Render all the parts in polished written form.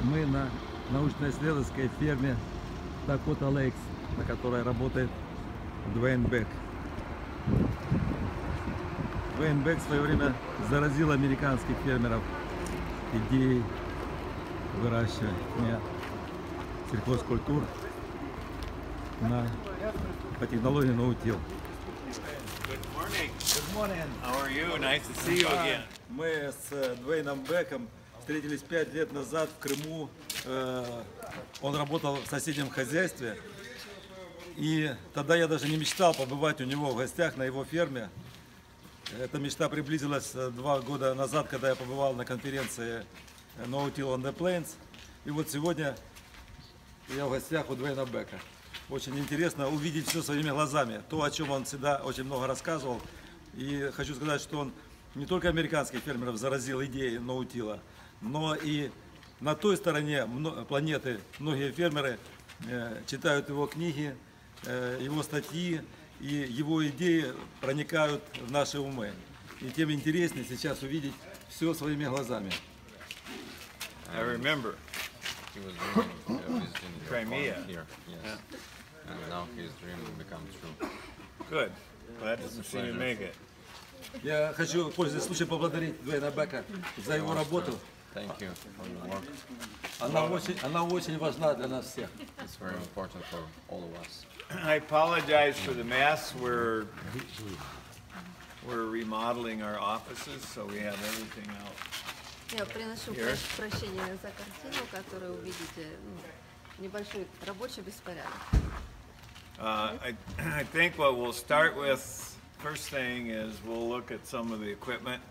Мы на научно-исследовательской ферме Дакота Лейкс, на которой работает Двейн Бэк. Двейн Бэк в свое время заразил американских фермеров идеей выращивания сельхозкультур по технологии наутил. Мы с Двейном Бэком встретились 5 лет назад в Крыму. Он работал в соседнем хозяйстве. И тогда я даже не мечтал побывать у него в гостях на его ферме. Эта мечта приблизилась 2 года назад, когда я побывал на конференции No Till on the Plains. И вот сегодня я в гостях у Двейна Бэка. Очень интересно увидеть все своими глазами. То, о чем он всегда очень много рассказывал. И хочу сказать, что он не только американских фермеров заразил идеей ноутила, но и на той стороне планеты многие фермеры читают его книги, его статьи, и его идеи проникают в наши умы. И тем интереснее сейчас увидеть все своими глазами. I remember. He was dreaming visiting Crimea. Here, yes. Yeah. And now his dream become true. Good. Glad to see you make it. Я хочу, пользуясь случаем, поблагодарить Двейна Бэка за его работу. Thank you for your work. Она очень важна для нас всех. It's very important for all of us. I apologize for the mess. We're remodeling our offices, so we have everything out. Я приношу прощение за картину, которую увидите. Небольшой рабочий беспорядок. I think what we'll start with first thing is we'll look at some of the equipment.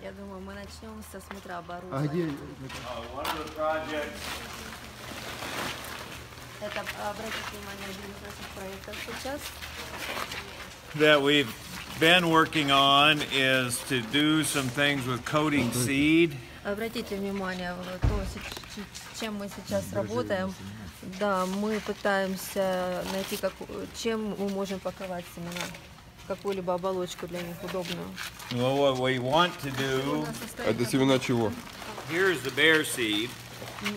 Я думаю, мы начнем с осмотра оборудования. One of the projects. Это, обратите внимание, один из наших проектов сейчас. That we've been working on is to do some things with coating seed. Обратите внимание, то, с чем мы сейчас работаем. Да, мы пытаемся найти, чем мы можем покрывать семена, какую-либо оболочку для них удобную. Well, what we want to do. Это семена чего? Here's the bare seed.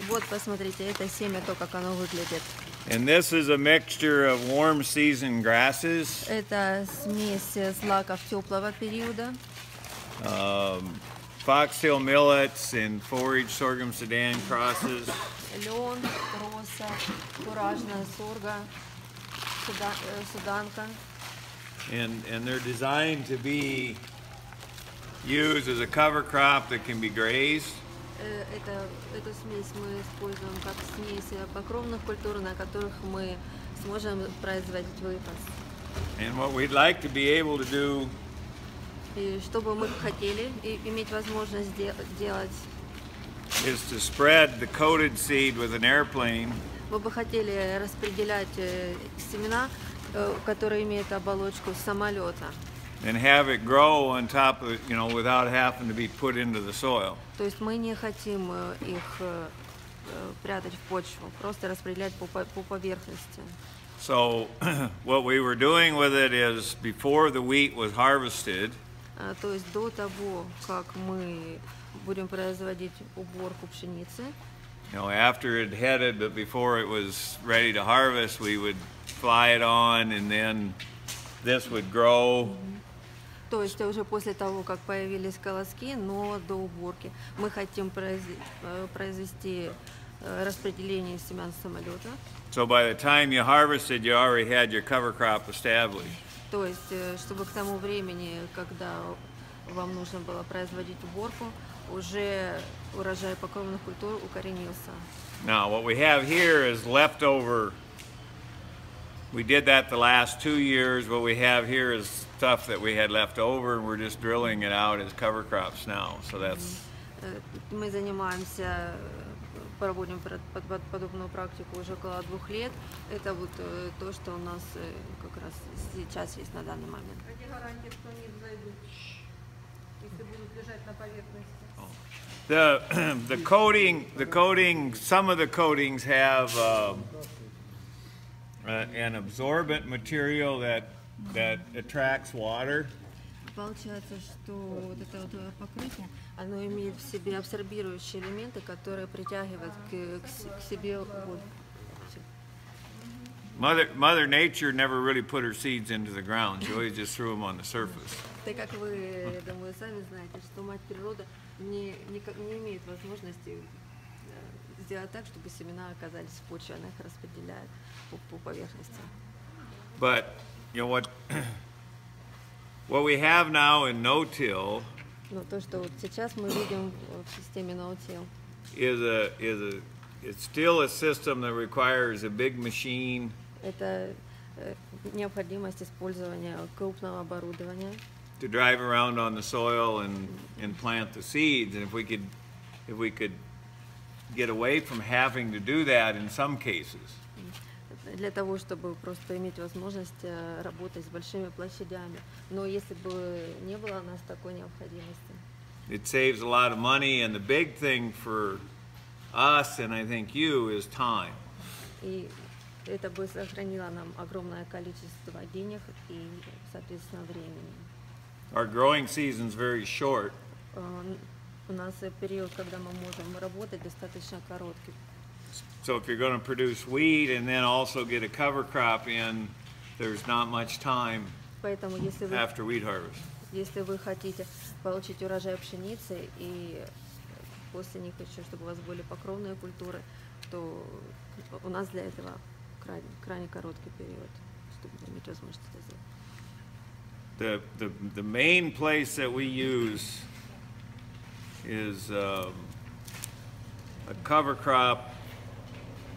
Вот, посмотрите, это семя, то, как оно выглядит. And this is a mixture of warm season grasses. Это смесь злаков теплого периода. Foxtail millets and forage sorghum Sudan crosses. Лен, роса, куражная сорга, суданка. And they're designed to be used as a cover crop that can be grazed. Эту смесь мы используем как смесь покровных культур, на которых мы сможем производить выпас. And what we'd like to be able to do. И что бы мы хотели иметь возможность делать, is to spread the coated seed with an airplane. Мы бы хотели распределять семена, которые имеют оболочку самолета. And have it grow on top of, without having to be put into the soil. То есть мы не хотим их прятать в почву, просто распределять по поверхности. So what we were doing with it is before the wheat was harvested. То есть до того, как мы будем производить уборку пшеницы. After it headed, but before it was ready to harvest, we would fly it on, and then this would grow. То есть уже после того, как появились колоски, но до уборки, мы хотим произвести распределение семян самолета. So by the time you harvested, you already had your cover crop established. То есть, чтобы к тому времени, когда вам нужно было производить уборку, уже урожай покровных культур укоренился. Now, what we have here is leftover. We did that the last 2 years. What we have here is stuff that we had left over, and we're just drilling it out as cover crops now. So that's. Мы занимаемся, проводим подобную практику уже около 2 лет. Это вот то, что у нас как раз сейчас есть на данный момент. Какие гарантии, что они взойдут, если будут лежать на поверхности? The coating. Some of the coatings have an absorbent material that attracts water. Получается, что вот это вот покрытие, оно имеет в себе абсорбирующие элементы, которые притягивают к себе воду. Mother Nature never really put her seeds into the ground. She always just threw them on the surface. Так как вы, я думаю, сами знаете, что мать природа не имеет возможности сделать так, чтобы семена оказались в почве, она их распределяет по поверхности. But you know what we have now in no-till Но то, что вот сейчас мы видим в системе no-till, it's still a system that requires a big machine. это необходимость использования крупного оборудования. To drive around on the soil and plant the seeds, and if we could get away from having to do that in some cases. Для того, чтобы просто иметь возможность работать с большими площадями. Но если бы не было у нас такой необходимости. It saves a lot of money, and the big thing for us, and I think you, is time. И это бы сохранило нам огромное количество денег и, соответственно, времени. Our growing season's very short. У нас период, когда мы можем работать, достаточно короткий. So if you're going to produce wheat and then also get a cover crop in, there's not much time Поэтому, after wheat harvest. Если вы хотите получить урожай пшеницы и после них еще, чтобы у вас были покровные культуры, то у нас для этого крайне короткий период, чтобы иметь возможность это сделать. The main place that we use is a cover crop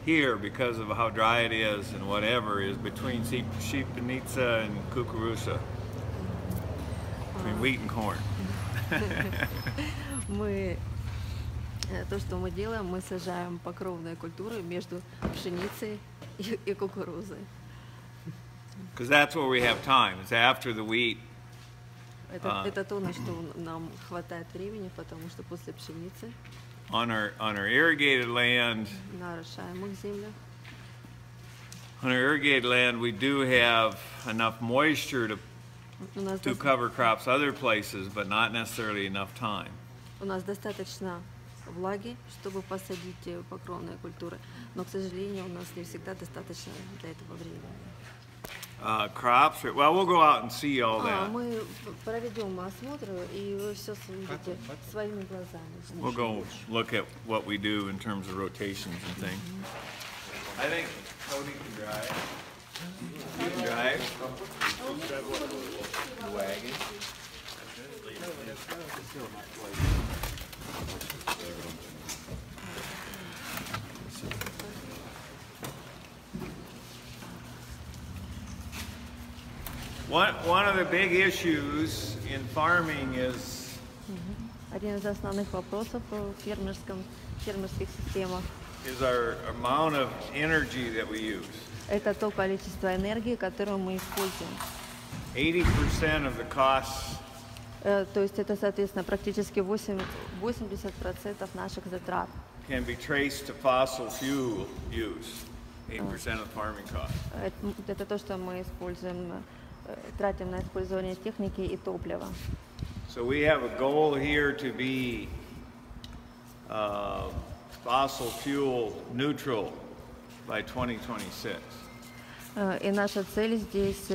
here because of how dry it is and whatever is between sheepnitsa and kukuruza, between wheat and corn. То, что мы делаем, мы сажаем покровные культуры между пшеницей и кукурузой. Because that's where we have time. It's after the wheat. Это то, на что нам хватает времени, потому что после пшеницы On our irrigated land, на орошаемых землях, on our irrigated land, we do have enough moisture to do cover crops other places, but not necessarily enough time. У нас достаточно влаги, чтобы посадить покровные культуры, но, к сожалению, у нас не всегда достаточно для этого времени. Crops, well, we'll go out and see all that. Мы проведем осмотр, и вы все увидите своими глазами. We'll go look at what we do in terms of rotations and things. I think Cody can drive. You can drive. The wagon. One of the big issues in farming is Один из основных вопросов в фермерских системах is our amount of energy that we use. это то количество энергии, которое мы используем. 80% of the costs То есть это, соответственно, практически 80% наших затрат. can be traced to fossil fuel use. 8% of farming costs. Это то, что мы используем, тратим на использование техники и топлива. So we have a goal here to be fossil fuel neutral by 2026. И наша цель здесь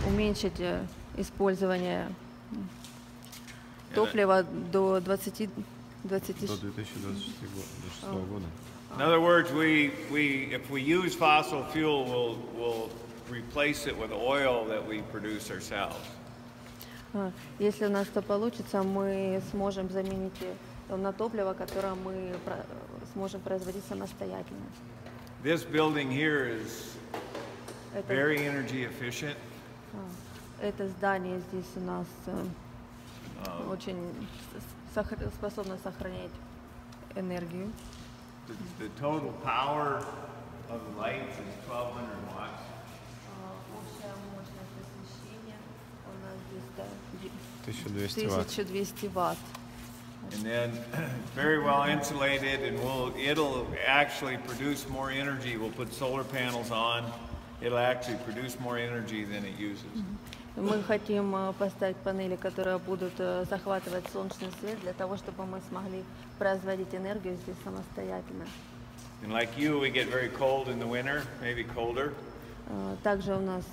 уменьшить использование топлива до 2026 года. In other words, if we use fossil fuel, we'll replace it with oil that we produce ourselves. Если у нас это получится, мы сможем заменить на топливо, которое мы сможем производить самостоятельно. This building here is very energy efficient. Это здание здесь у нас очень способно сохранять энергию. The total power of the lights is 1200 watts. Общая мощность освещения у нас здесь 1200 ватт. And then very well insulated, and it'll actually produce more energy. We'll put solar panels on. It'll actually produce more energy than it uses. Мы хотим поставить панели, которые будут захватывать солнечный свет, для того, чтобы мы смогли производить энергию здесь самостоятельно. And like you, we get very cold in the winter, maybe colder. Также у нас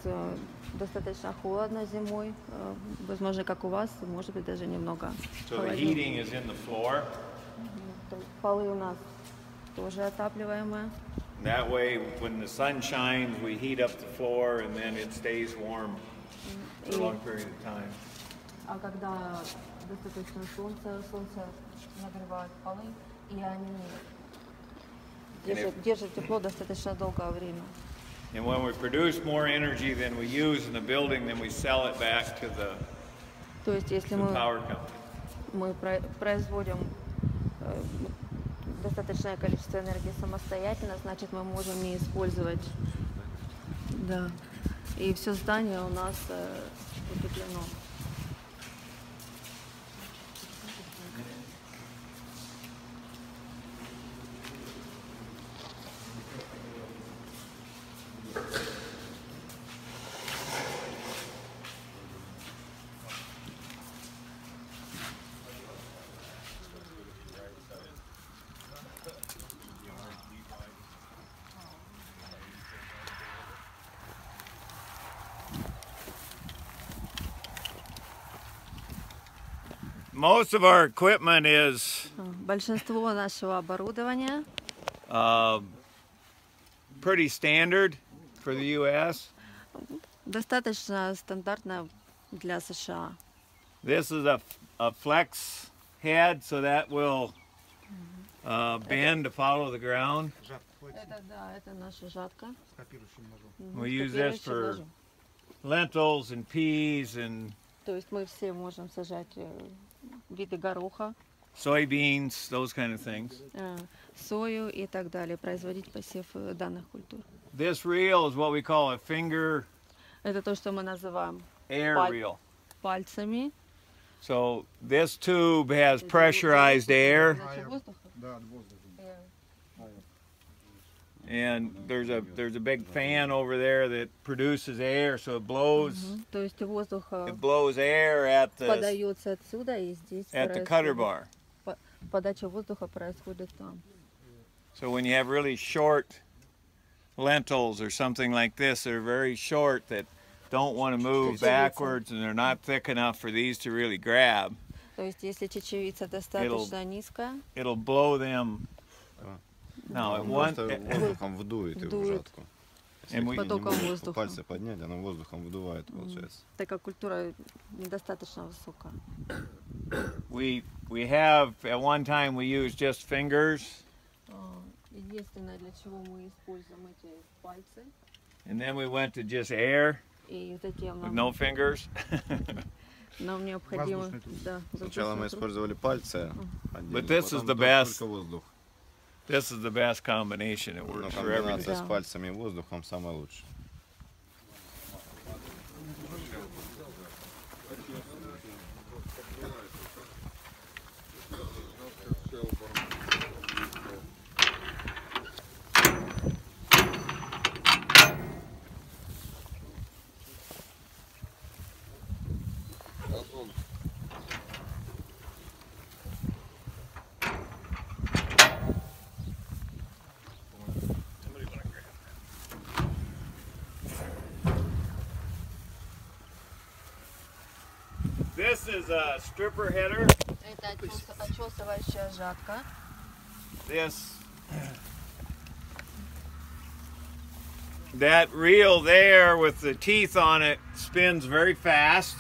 достаточно холодно зимой, возможно, как у вас, может быть, даже немного So the холоднее. heating is in the floor. Полы у нас тоже отапливаемые. That way, when the sun shines, we heat up the floor and then it stays warm for a long period of time. А когда достаточно солнце нагревает полы, и они держат тепло достаточно долгое время. And when we produce more energy than we use in the building, then we sell it back to the То есть, если power company. мы производим достаточное количество энергии самостоятельно, значит, мы можем не использовать. Да. И все здание у нас утеплено. Most of our equipment is Большинство нашего оборудования pretty standard for the U.S. достаточно стандартно для США. This is a flex head, so that will bend to follow the ground. Это наша жатка. We use this for lentils and peas and То есть мы все можем сажать виды гороха, soybeans, those kind of things. сою и так далее, производить посев данных культур. This reel is what we call a finger Это то, что мы называем air reel. пальцами. So this tube has pressurized air, and there's a big fan over there that produces air, so it blows То есть воздух air at подается отсюда, и здесь the cutter bar. подача воздуха происходит там. So when you have really short lentils or something like this that are very short that don't want to move backwards and they're not thick enough for these to really grab, То есть если чечевица достаточно низкая, it'll blow them. No, it won't. Воздухом вдует его в жатку. And we, потоком воздуха, Пальцы поднять, оно воздухом выдувает, получается. так как культура недостаточно высокая. we have at one time we used just fingers, Единственное, для чего мы используем эти пальцы, and then we went to just air и затем with no fingers. нам необходимо... Да, Сначала мы использовали пальцы, But this is the best. This is the best combination. It Но works for everything. комбинация с пальцами и воздухом самая лучшая. This is a stripper header. Это очесывающая жатка. That reel there with the teeth on it spins very fast.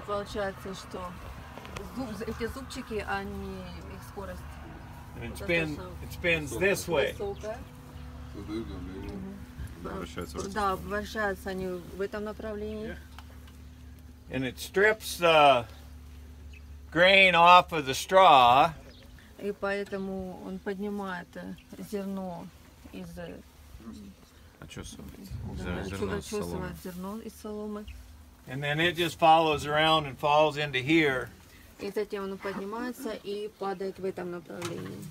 Получается, что эти зубчики, они, их скорость And it spins this way. высокая. Вращается. Да, вращаются они в этом направлении. And it strips the grain off of the straw. И поэтому он поднимает зерно из... Очесывает. Очесывает зерно из соломы. And then it just follows around and falls into here. И затем он поднимается и падает в этом направлении.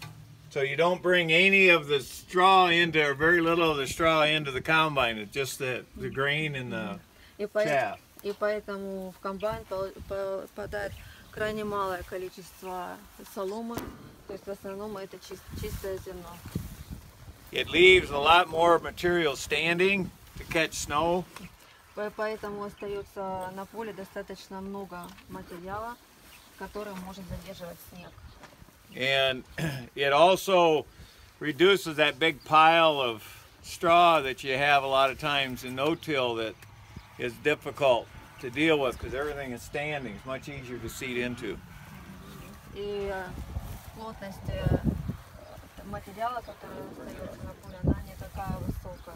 So you don't bring any of the straw into, or very little of the straw into the combine. It's just the grain and the chaff. И поэтому в комбайн попадает крайне малое количество соломы, то есть в основном это чистое зерно. It leaves a lot more material standing to catch snow. Поэтому остается на поле достаточно много материала, который может задерживать снег. And it also reduces that big pile of straw that you have a lot of times in no-till that is difficult to deal with because everything is standing. It's much easier to seed into. И плотность материала, который остается на поле, она не такая высокая.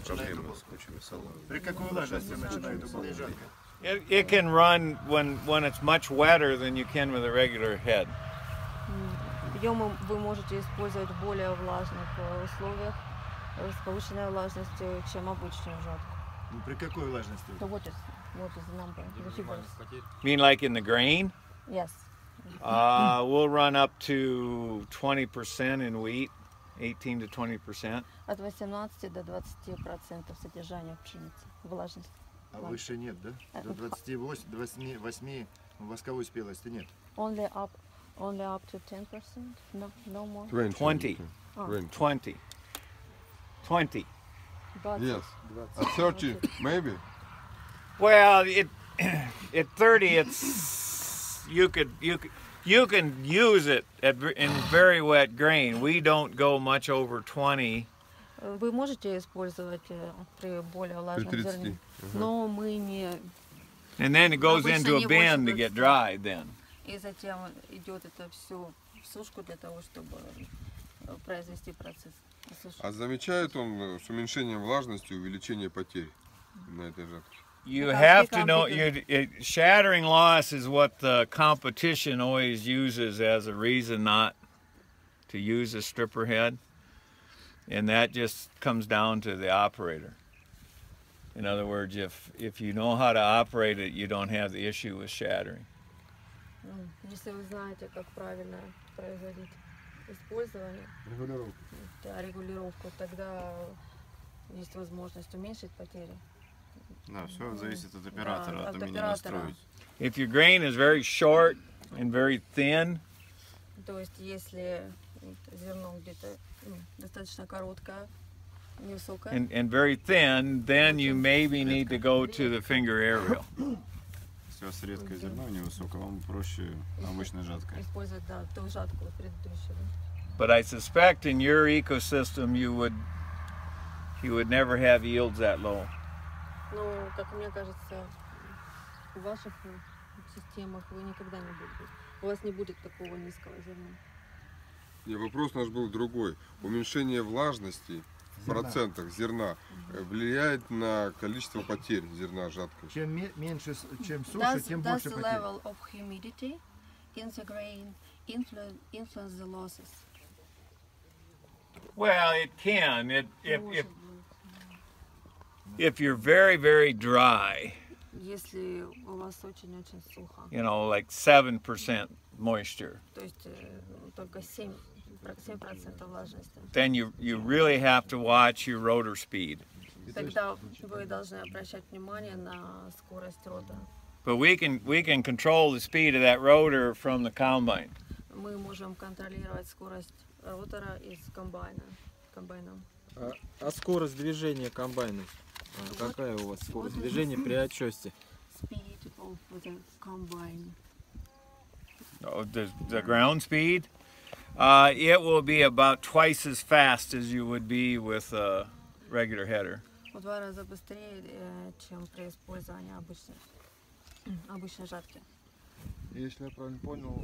Проблема с кучами соломы. При какой влажности начинает убывать жатка? It can run when it's much wetter than you can with a regular head. Приемы вы можете использовать в более влажных условиях с повышенной влажностью, чем обычную жатку. Ну, при какой влажности? So what is the number? The figures? You mean like in the grain? Yes. We'll run up to 20% in wheat, 18 to 20%. От 18 до 20% содержания в пшенице, влажность. А выше нет, да? До 28 восковой спелости нет. Only up to 10%? No more? 20. 20. 20. 20. Yes. 30, maybe. Well, at 30, it's you can use it in very wet grain. We don't go much over 20. Вы можете использовать при более влажном 30. зерне, но мы не... And then it goes Обычно into a не bin больше to get 20. dried then. И затем идет это все в сушку для того, чтобы произвести процесс сушки. А замечает он с уменьшением влажности увеличение потерь на этой жатке? You Because have we to know, competed. shattering loss is what the competition always uses as a reason not to use a stripper head. And that just comes down to the operator. In other words, if you know how to operate it, you don't have the issue with shattering. Если вы знаете, как правильно производить использование, регулировку, тогда есть возможность уменьшить потери. Да, все зависит от оператора, Да, от от умения оператора. настроить. If your grain is very short and very thin, То есть, если зерно где-то достаточно короткое, невысокое, and very thin, then you maybe need to go to the finger aerial. Если у вас редкое зерно невысокое, вам проще обычной жаткой. использовать, да, ту жатку предыдущую. But I suspect in your ecosystem you would never have yields that low. Но, как мне кажется, в ваших системах вы никогда не будете. У вас не будет такого низкого зерна. Не, вопрос наш был другой. Уменьшение влажности в процентах зерна влияет на количество потерь зерна жаткой. Чем меньше, чем суше, тем Does больше the потерь. level of humidity in the grain influence the losses? Well, it can. If you're very, very dry, Если у вас очень-очень сухо, you know, like 7% moisture, то есть только 7% влажности, then you really have to watch your rotor speed. тогда вы должны обращать внимание на скорость рода. But we can control the speed of that rotor from the combine. Мы можем контролировать скорость ротора из комбайном. А скорость движения комбайна? Какая у вас скорость движения при отчёсте? Speed of the combine. Oh, the ground speed, it will be about twice as fast as you would be with a regular header. В 2 раза быстрее, чем при использовании обычной жатки. Если я правильно понял,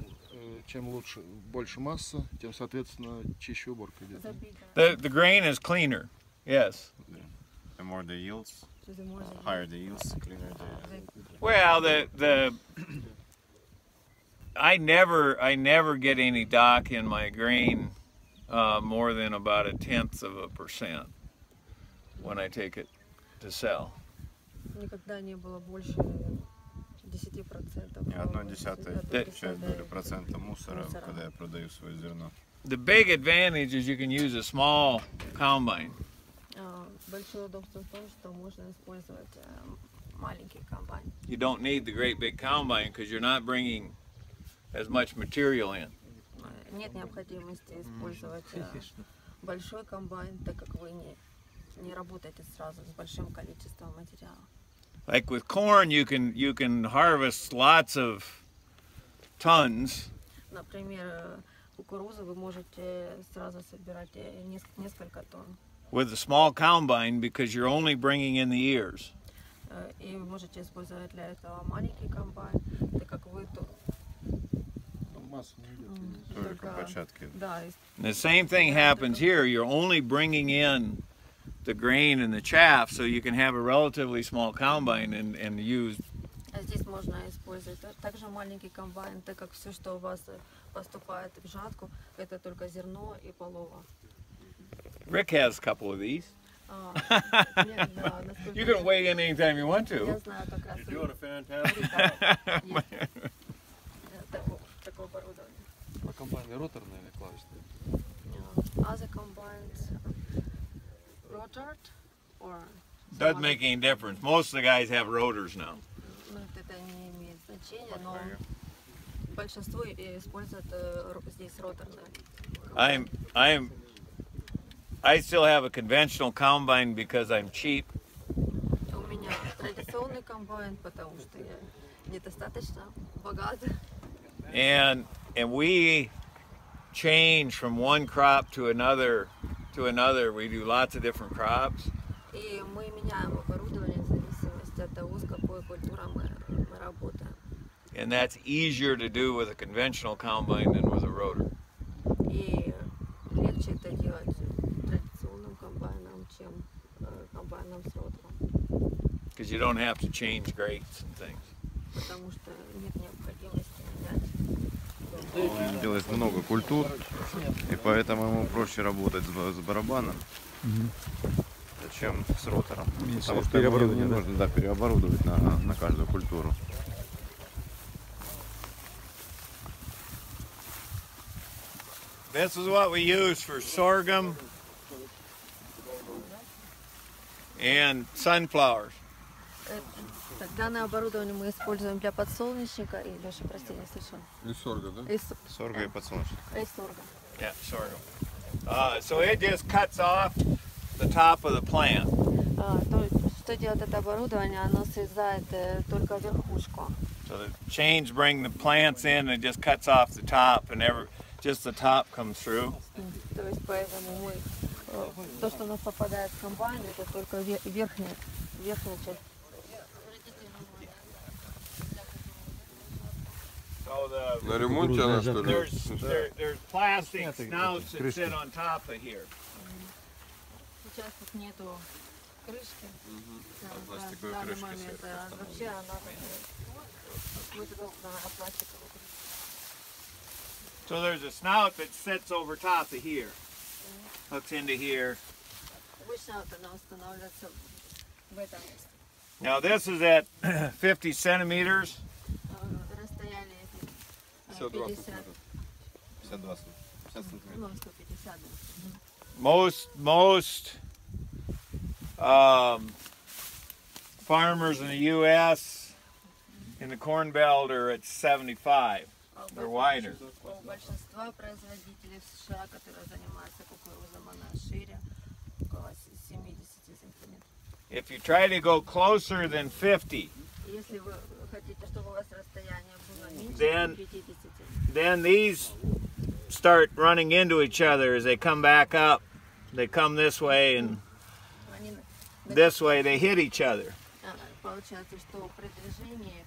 чем больше масса, тем, соответственно, чище уборка идет. The grain is cleaner, yes. The more the yields, The more the- higher the yields, cleaner the... Well, I never get any dock in my grain more than about 0.1% when I take it to sell. Никогда не было больше 10%. Не 1/10 часть доли процента мусора, Мусора. когда я продаю свое зерно. The big advantage is you can use a small combine. Большое удобство в том, что можно использовать маленький комбайн. You don't need the great big combine because you're not bringing as much material in. Нет необходимости использовать большой комбайн, так как вы не работаете сразу с большим количеством материала. Like with corn, you can harvest lots of tons. Например, кукурузу вы можете сразу собирать несколько тонн. With a small combine because you're only bringing in the ears. И вы можете использовать для этого маленький комбайн, так как вы Масса не идет. Только початки. да, And the same thing happens here. You're only bringing in the grain and the chaff, so you can have a relatively small combine and use. Здесь можно использовать также маленький комбайн, так как все, что у вас поступает в жатку, это только зерно и полово. Rick has a couple of these. Нет, да, насколько You can weigh in anytime you want я to. знаю, как раз Doing a fantastic. есть такое оборудование. А комбайны роторные или клавишные? Other combines, rotor or Doesn't make any difference. Most of the guys have rotors now. ну, это не имеет значения, но большинство используют здесь роторные. I still have a conventional combine because I'm cheap. У меня традиционный комбайн, потому что я недостаточно богат. And we change from one crop to another. We do lots of different crops. И мы меняем оборудование в зависимости от того, с какой культурой мы работаем. And that's easier to do with a conventional combine than with a rotor. И легче это делать традиционным комбайном, чем комбайном с ротором. Because you don't have to change grates and things. Потому что нет необходимости менять. Он делает много культур, и поэтому ему проще работать с барабаном, чем с ротором. Потому что ему не нужно переоборудовать на каждую культуру. This is what we use for sorghum and sunflowers. Данное оборудование мы используем для подсолнечника и Леша, прости, не слышал. И сорга, да? Сорга и подсолнечник. И сорга. Yeah, sorghum. So it just cuts off the top of the plant. Что делает это оборудование? Оно срезает только верхушку. So the chains bring the plants in and it just cuts off the top and just the top comes through. То есть поэтому мы то, что у нас попадает в комбайн, это только верхняя часть. So На ремонте она, что ли? there's plastic snouts that sit on top of here. Сейчас тут нету крышки. Пластиковой В данный крышки момент вообще она выдвинута пластиковую крышку. So there's a snout that sits over top of here, hooks into here. Обычно вот она устанавливается в этом месте. Now this is at 50 centimeters. Расстояние 52 50, 52 сантиметров. ну 150. Most farmers in the U.S. in the Corn Belt are at 75. They're wider. У большинства производителей в США, которые занимаются кукурузом, она шире, около 70 сантиметров. If you try to go closer than 50, Если вы хотите, чтобы у вас расстояние было меньше Then- 50, then these start running into each other as they come back up. They come this way and они this way. They hit each other. получается, что при движении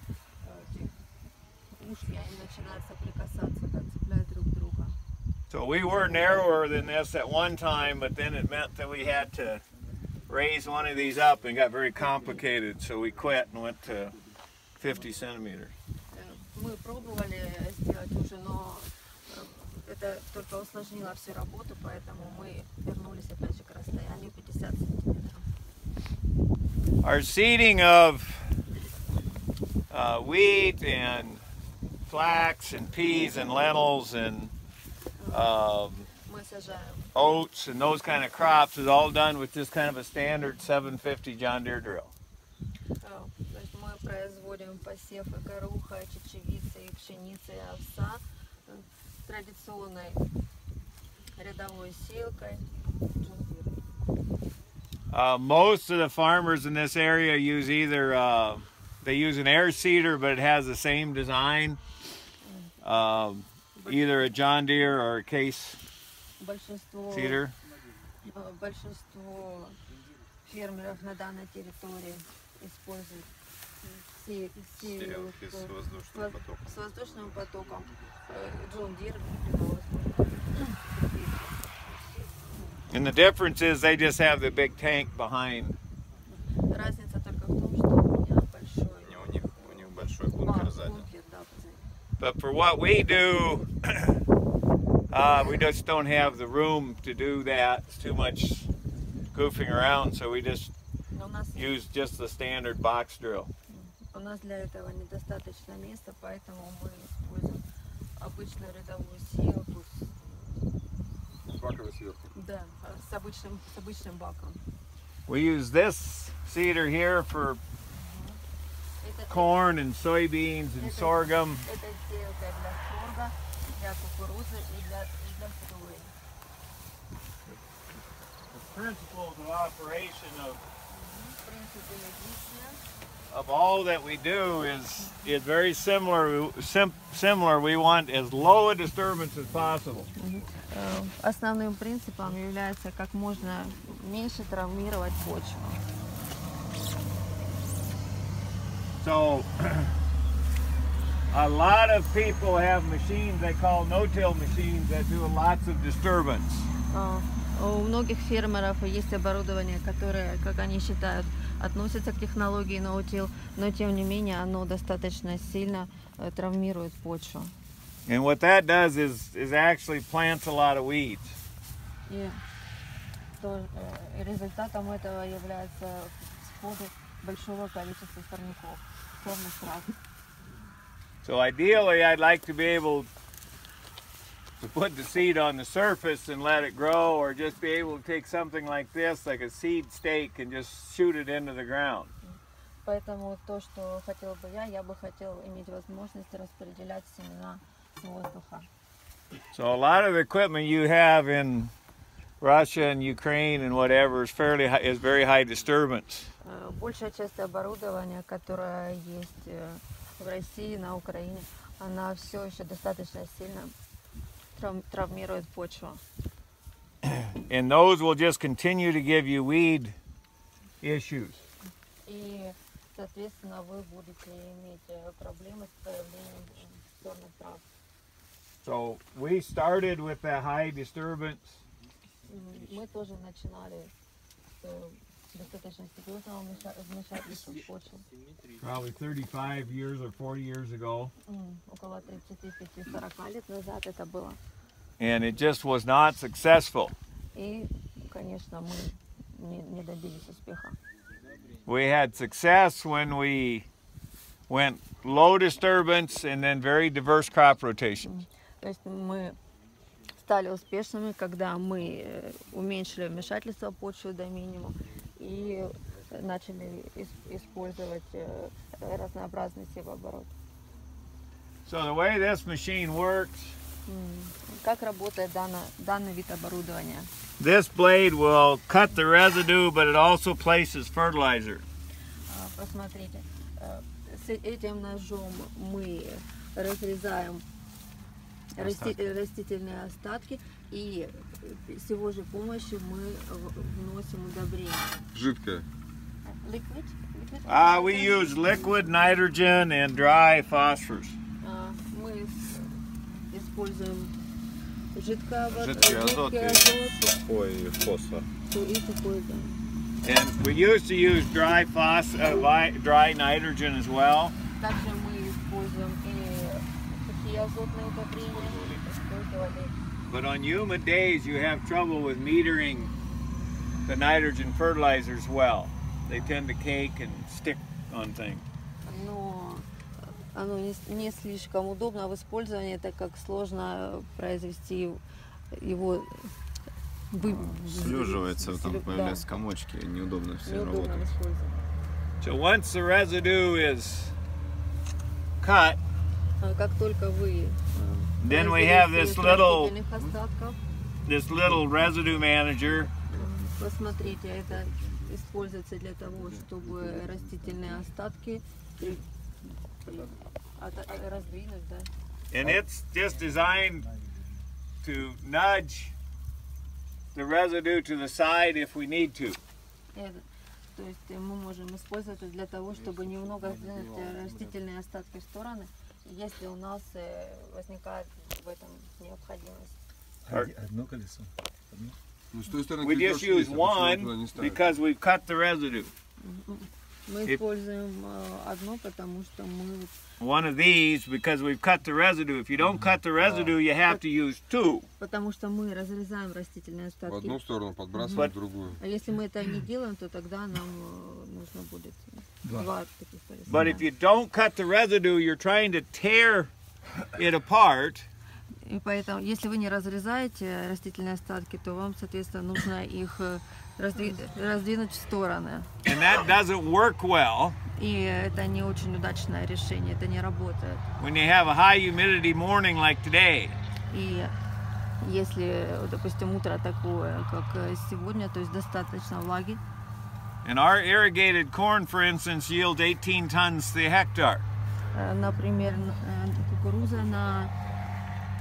ушки они начинают соприкасаться, так цепляют друг друга. So we were narrower than this at one time, but then it meant that we had to raise one of these up and it got very complicated. So we quit and went to 50 centimeters. Мы пробовали сделать уже, но это только усложнило всю работу, поэтому мы вернулись опять же к расстоянию 50 сантиметров. Our seeding of wheat and flax and peas and lentils and Мы сажаем oats and those kind of crops is all done with just kind of a standard 750 John Deere drill. То есть используем посев горох, чечевицы, пшеницы и овса традиционной рядовой силкой. Most of the farmers in this area use either they use an air seeder, but it has the same design, either a John Deere or a case seeder. Большинство фермеров на данной территории используют сеялку с воздушным потоком. John Deere. And the difference is they just have the big tank behind. Разница только в том, что у меня большой. У них большой бункер сзади. But for what we do, we just don't have the room to do that. It's too much goofing around, so we just use just the standard box drill. У нас для этого недостаточно места, поэтому мы используем обычную рядовую сеялку. Да, с обычным баком. We use this seeder here for corn and soybeans and sorghum. Это сеялка для сорга, для кукурузы и для сои. The principles of operation of all that we do is very similar. Similar. We want as low a disturbance as possible. Основным принципом является как можно меньше травмировать почву. So a lot of people have machines they call no-till machines that do lots of disturbance. У многих фермеров есть оборудование, которое, как они считают, относится к технологии no-till, но тем не менее оно достаточно сильно травмирует почву. And what that does is actually plants a lot of weeds. И результатом этого является всходы большого количества сорняков, сорных трав. So ideally, I'd like to be able to put the seed on the surface and let it grow, or just be able to take something like this, like a seed stake, and just shoot it into the ground. Поэтому то, что хотел бы я бы хотел иметь возможность распределять семена с воздуха. So a lot of the equipment you have in Russia and Ukraine and whatever is very high disturbance. Большая часть оборудования, которая есть в России, на Украине, она все еще достаточно сильно травмирует почву. And those will just continue to give you weed issues. И, соответственно, вы будете иметь проблемы с появлением сорных трав. So we started with that high disturbance. Мы тоже начинали с достаточно серьезного вмешательства в почву. Probably 35 years or 40 years ago. Около 35-40 лет назад это было. And it just was not successful. И, конечно, мы не добились успеха. We had success when we went low disturbance and then very diverse crop rotations. То есть мы стали успешными, когда мы уменьшили вмешательство почвы до минимума и начали использовать разнообразный севооборот. So the way this machine works, как работает данный вид оборудования? this blade will cut the residue, but it also places fertilizer. Посмотрите, с этим ножом мы разрезаем растительные остатки, и с его же помощью мы вносим удобрения. Жидкое. Liquid? We use liquid nitrogen and dry phosphorus. Мы используем жидкий азот и сухой фосфор. И сухой, да. And we used to use dry nitrogen as well. Также мы используем и сухие азотные удобрения. But on humid days, you have trouble with metering the nitrogen fertilizers well. They tend to cake and stick on things. Но оно не слишком удобно в использовании, так как сложно произвести его. Слюживается, там появляются комочки, неудобно все работать. So once the residue is cut, Как только вы then we have произвели this из little растительных остатков, residue manager. посмотрите, это используется для того, чтобы растительные остатки раздвинуть, да. And it's just designed to nudge the residue to the side if we need to. То есть мы можем использовать это для того, чтобы немного сдвинуть растительные остатки в стороны, если у нас возникает в этом необходимость. Одно колесо. Ну, с той стороны We крепеж just use есть, а почему туда one не ставить? because we've cut the residue. Мы используем одно, потому что мы One of these because we've cut the residue. If you don't cut the residue, you have to use two. Потому что мы разрезаем растительные В остатки. одну сторону подбрасываем, в другую. А если мы это не делаем, то тогда нам нужно будет два таких колеса. But if you don't cut the residue, you're trying to tear it apart. И поэтому, если вы не разрезаете растительные остатки, то вам, соответственно, нужно их раздвинуть в стороны. And that doesn't work well И это не очень удачное решение, это не работает. when you have a high humidity morning like today. И если, допустим, утро такое, как сегодня, то есть достаточно влаги. And our irrigated corn, for instance, yields 18 tons to the hectare. Например, кукуруза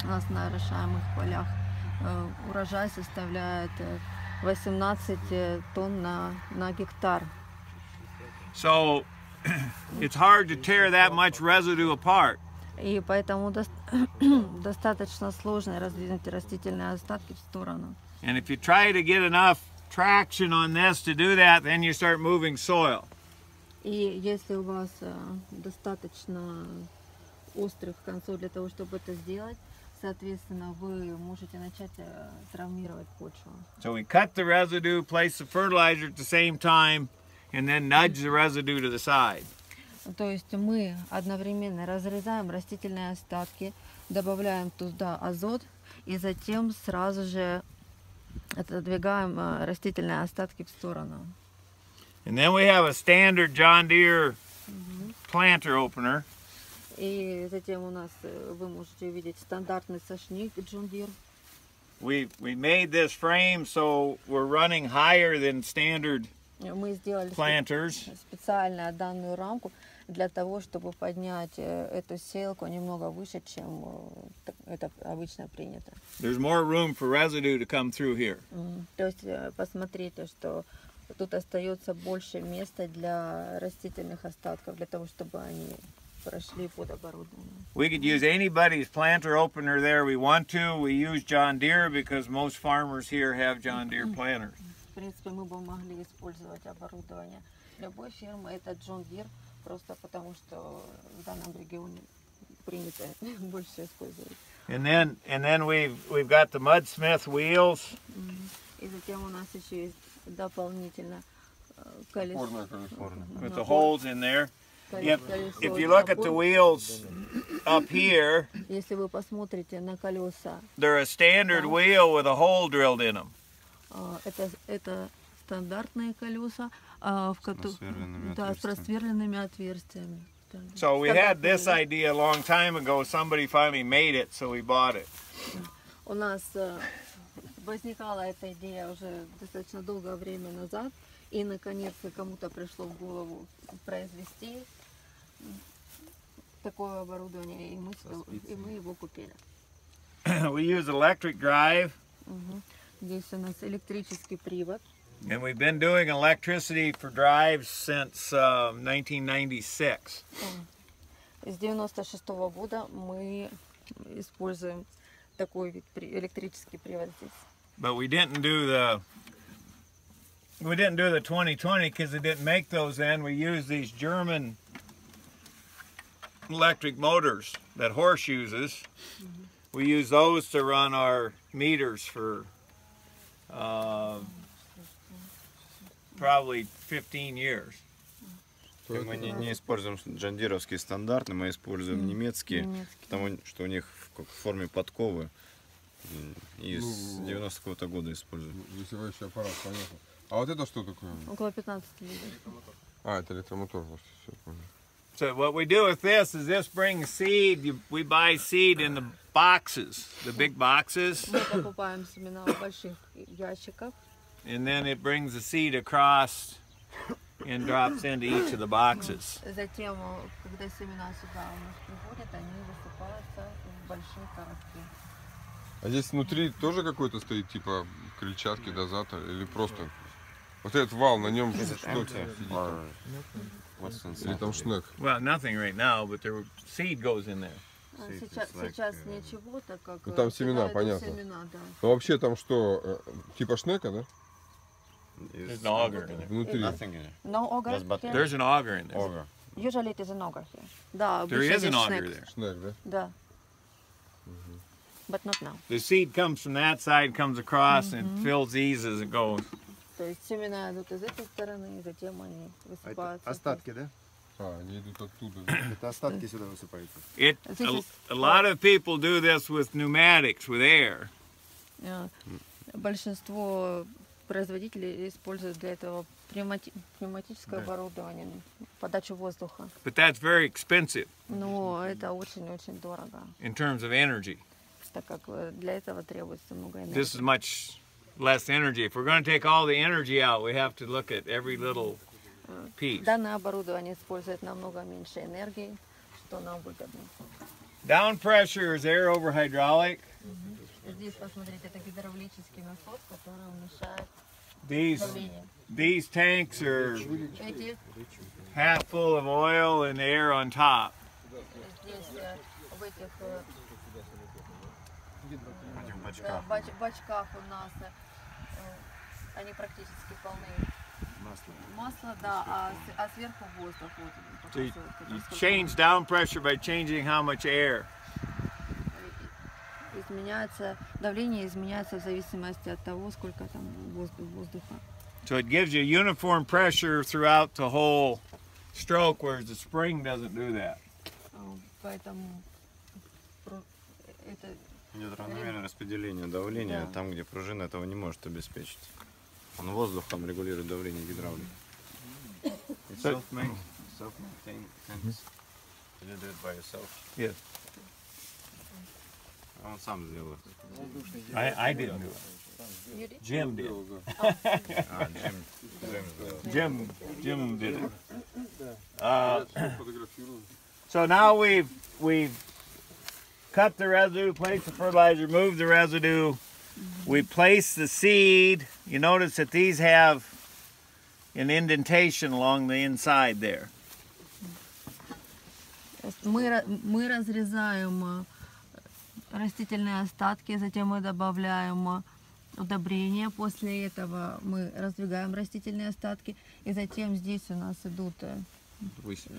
у нас на орошаемых полях урожай составляет 18 тонн на гектар. So it's hard to tear that much residue apart. И поэтому достаточно сложно раздвинуть растительные остатки в сторону. And if you try to get enough traction on this to do that, then you start moving soil. И если у вас достаточно острых концов для того, чтобы это сделать, соответственно, вы можете начать травмировать почву. So we cut the residue, place the fertilizer at the same time, and then nudge the residue to the side. То есть мы одновременно разрезаем растительные остатки, добавляем туда азот и затем сразу же отодвигаем растительные остатки в сторону. And then we have a standard John Deere planter opener. И затем у нас вы можете увидеть стандартный сошник John Deere. We made this frame so we're running higher than standard Мы сделали planters. специально данную рамку для того, чтобы поднять эту сеялку немного выше, чем это обычно принято. There's more room for residue to come through here. То есть посмотрите, что тут остается больше места для растительных остатков, для того, чтобы они прошли под оборудование. We could use anybody's planter opener there we want to. We use John Deere because most farmers here have John Deere planters. В принципе, мы бы могли использовать оборудование любой фирмы. Это John Deere, просто потому что в данном регионе принято больше использовать. And then we've got the Mudsmith wheels. И затем у нас еще есть дополнительно колесо. With the holes in there. If you look at the wheels up here, если вы посмотрите на колеса, they're a standard wheel with a hole drilled in them. это стандартные колеса, в которых с просверленными отверстиями. So we had this idea a long time ago. Somebody finally made it, so we bought it. У нас возникала эта идея уже достаточно долгое время назад, и наконец кому-то пришло в голову произвести такое оборудование, и мы его купили. We use electric drive. Здесь у нас электрический привод. And we've been doing electricity for drives since 1996. С 96-го года мы используем такой вид электрический привод здесь. But we didn't do the 2020 because they didn't make those then. We used these German electric motors that Horse uses. We use those to run our meters for probably 15 years. Мы не используем джандировские стандарты, мы используем немецкие, потому что у них в форме подковы. И с 90-го года используем. Высевающий аппарат, понятно. А вот это что такое? Около 15 лет. А, это электромотор. Все, понял. So what we do with this is this brings seed. We buy seed in the boxes, the big boxes. Мы покупаем семена в больших ящиках. And then it brings the seed across and drops into each of the boxes. Затем, когда семена сюда у нас приходят, они высыпаются в большие коробки. А здесь внутри тоже какой-то стоит, типа крыльчатки, дозатор, или просто? Вот этот вал, на нем что сидит? Или там шнек? Well, nothing right now, but the seed goes in there. Сейчас ничего, так как... Ну, там семена, понятно. Семена, да. Ну вообще там что, типа шнека, да? There's an auger in there. Внутри. No auger here? There's an auger in there. Usually it is an auger here. Да, There обычно is an здесь auger шнек. there. Шнек, да? Да. But not now. The seed comes from that side, comes across, and fills these as it goes. То есть семена идут из этой стороны, и затем они высыпаются. Остатки, да? А, они идут оттуда. Это остатки сюда высыпаются. A lot of people do this with pneumatics, with air. Большинство производителей используют для этого пневматическое оборудование, подачу воздуха. But that's very expensive Но это очень-очень дорого, in terms of energy. так как для этого требуется много энергии. This is much less energy. If we're going to take all the energy out, we have to look at every little piece. Данное оборудование использует намного меньше энергии, что нам выгодно. Down pressure is air over hydraulic. Здесь, посмотрите, это гидравлический насос, который уменьшает These давление. these tanks are Эти half full of oil and air on top. здесь в этих бачках у нас они практически полны масла, да, а сверху воздух. Вот, So you change down pressure by changing how much air. изменяется, давление изменяется в зависимости от того, сколько там воздуха. So it gives you uniform pressure throughout the whole stroke, whereas the spring doesn't do that. Поэтому это Идет равномерное распределение давления там, где пружина этого не может обеспечить. Он воздухом регулирует давление гидравлики. Self-maintained tanks. You do it by yourself? Yes. Он сам сделал это. I didn't do it. Jim did. Jim did it. So now we've cut the residue, place the fertilizer, move the residue. We place the seed. You notice that these have an indentation along the inside there. Мы разрезаем растительные остатки, затем мы добавляем удобрения. После этого мы раздвигаем растительные остатки, и затем здесь у нас идут.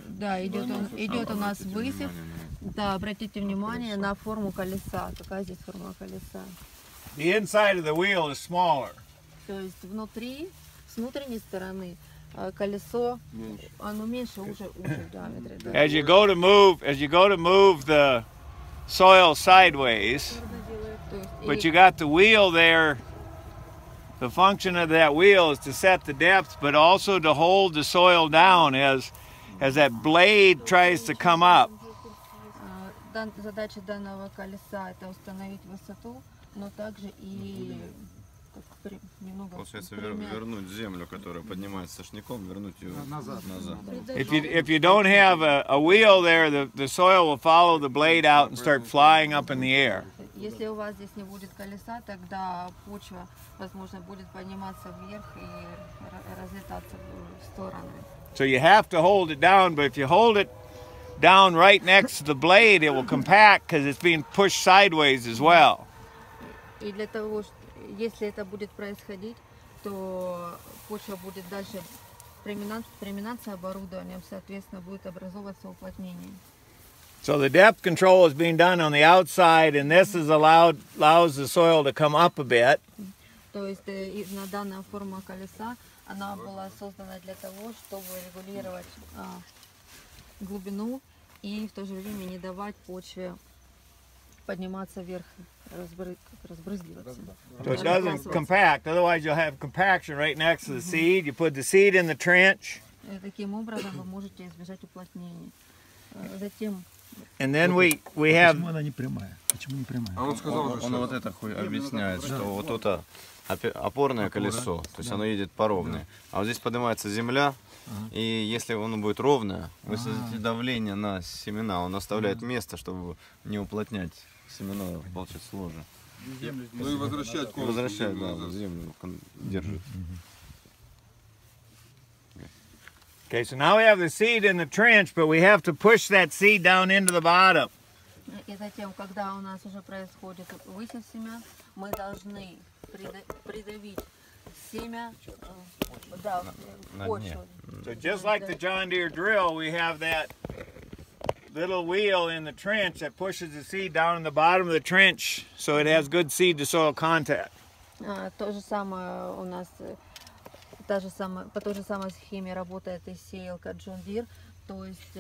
Да, идет у нас высев. Да, обратите внимание на форму колеса. Какая здесь форма колеса? The inside of the wheel is smaller. То есть внутри, с внутренней стороны колесо, оно меньше, уже в диаметре. Да. As you go to move the soil sideways, but you got the wheel there. The function of that wheel is to set the depth, but also to hold the soil down as that blade tries to come up. Задача данного колеса — это установить высоту, но также и немного Получается вернуть землю, которая поднимается сошняком, вернуть ее назад. If you don't have a wheel there, the soil will follow the blade out and start flying up in the air. Если у вас здесь не будет колеса, тогда почва, возможно, будет подниматься вверх и разлетаться в стороны. So you have to hold it down, but if you hold it down right next to the blade, it will compact because it's being pushed sideways as well. И для того, если это будет происходить, то почва будет дальше приминаться оборудованием, соответственно, будет образовываться уплотнение. So the depth control is being done on the outside, and this is allows the soil to come up a bit. То есть данная форма колеса, она была создана для того, чтобы регулировать глубину и в то же время не давать почве подниматься вверх, разбрызгиваться. So it doesn't compact, otherwise you'll have compaction right next to the seed. You put the seed in the trench. Таким образом вы можете избежать уплотнения. Затем And then we have Почему она не прямая? Почему не прямая? А он сказал уже, Он вот это объясняет, что вот тут опорное колесо, то есть оно едет по ровной. А вот здесь поднимается земля, и если оно будет ровное, вы создадите давление на семена, он оставляет место, чтобы не уплотнять семена, получается ложе. ну и возвращать комнату. Возвращает, да, в землю держит. Okay, so now we have the seed in the trench, but we have to push that seed down into the bottom. и затем, когда у нас уже происходит высев семян, мы должны придавить семя да, в почву. So just like the John Deere drill, we have that little wheel in the trench that pushes the seed down in the bottom of the trench so it has good seed to soil contact. То же самое у нас, по той же самой схеме работает и сеялка John Deere, то есть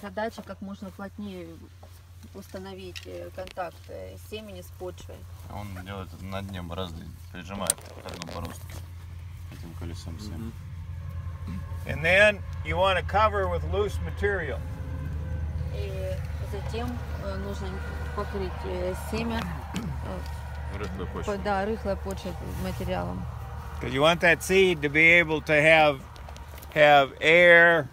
задача как можно плотнее установить контакт семени с почвой. Он делает это на дне борозды, прижимает к одному бороздке этим колесом семя. And then you want to cover with loose material. И затем нужно покрыть семя рыхлой почвой материалом. Because you want that seed to be able to have air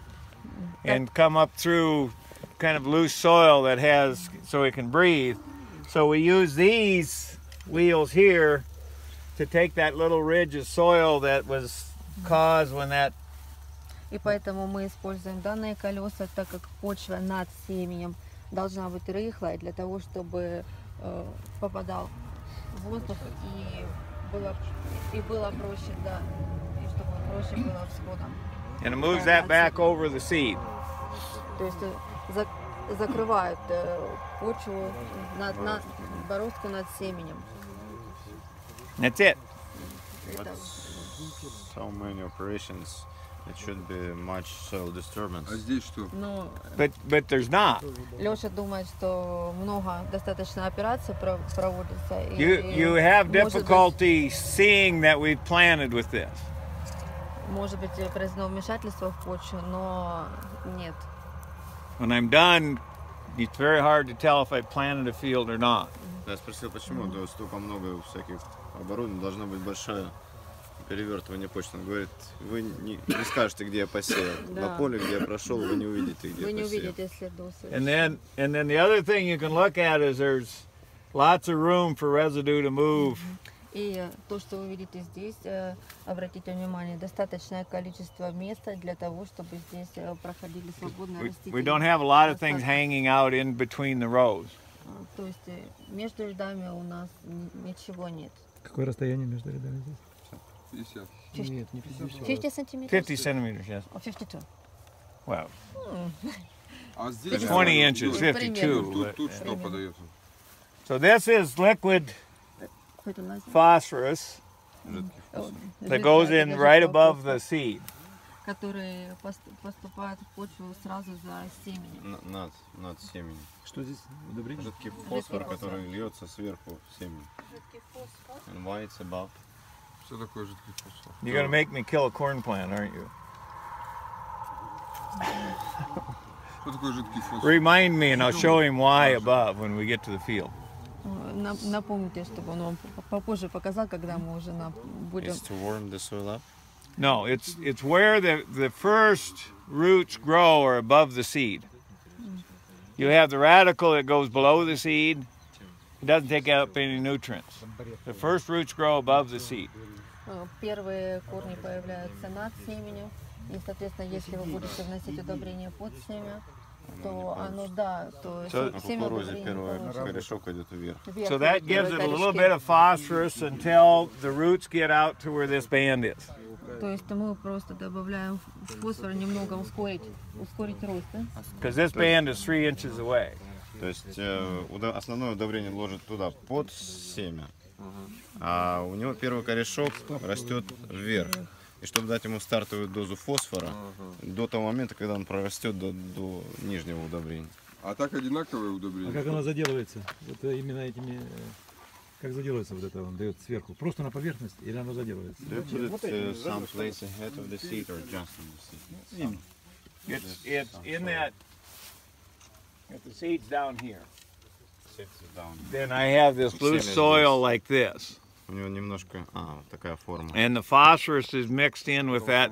and come up through kind of loose soil that has, so it can breathe. So we use these wheels here to take that little ridge of soil that was caused when that. И поэтому мы используем данные колеса, так как почва над семенем должна быть рыхлой для того, чтобы попадал воздух и было проще, да, и чтобы проще было всходом. And it moves that back over the seed. То есть закрывают почву бороздку над семенем. That's it. So many operations, it should be much soil disturbance. А здесь что? Но But there's not. Леша думает, что достаточно операций проводится. You have difficulty seeing that we've planted with this. Может быть, произведено вмешательство в почву, но нет. When I'm done, it's very hard to tell if I planted a field or not. Я спросил, почему то столько много всяких оборудований, должна быть большая перевертывание почты. Он говорит, вы не скажете, где я посеял. На поле, где я прошел, вы не увидите, где я посеял. Вы не увидите следов. And then the other thing you can look at is there's lots of room for residue to move. И то, что вы видите здесь, обратите внимание, достаточное количество места для того, чтобы здесь проходили свободно растительные. We don't have a lot of things hanging out in between the rows. То есть между рядами у нас ничего нет. Какое расстояние между рядами здесь? 50. Нет, не 50. 50 сантиметров? 50 centimeters, yes. 52. Wow. А здесь 20 inches, 52. Тут что подается? So this is liquid phosphorus that goes in right above the seed. Которые поступают в почву сразу за семенем. Над семенем. Что здесь? Удобрение? Жидкий фосфор, который льется сверху в семя. And why it's above? Что такое жидкий фосфор? You're going to make me kill a corn plant, aren't you? Что такое жидкий фосфор? Remind me and I'll show him why above when we get to the field. Напомните, чтобы он вам попозже показал, когда мы уже будем... It's to warm the soil up? No, it's where the first roots grow are above the seed. You have the radical that goes below the seed. It doesn't take up any nutrients. The first roots grow above the seed. Первые корни появляются над семенем, и, соответственно, если вы будете вносить удобрение под семя, то оно, да, то семя удобрения корешок идет вверх. So that gives it a little bit of phosphorus until the roots get out to where this band is. То есть мы просто добавляем фосфор немного ускорить рост. Because this band is 3 inches away. То есть основное удобрение ложит туда под семя, а у него первый корешок растет вверх. И чтобы дать ему стартовую дозу фосфора до того момента, когда он прорастет до нижнего удобрения. А так одинаковое удобрение? А как оно заделывается? Вот именно этими... Как заделывается вот это, он дает сверху? Просто на поверхность или оно заделывается? It's in that If the seed's down here, Seeds down. then I have this loose soil like this. У него немножко, такая форма. And the phosphorus is mixed in with that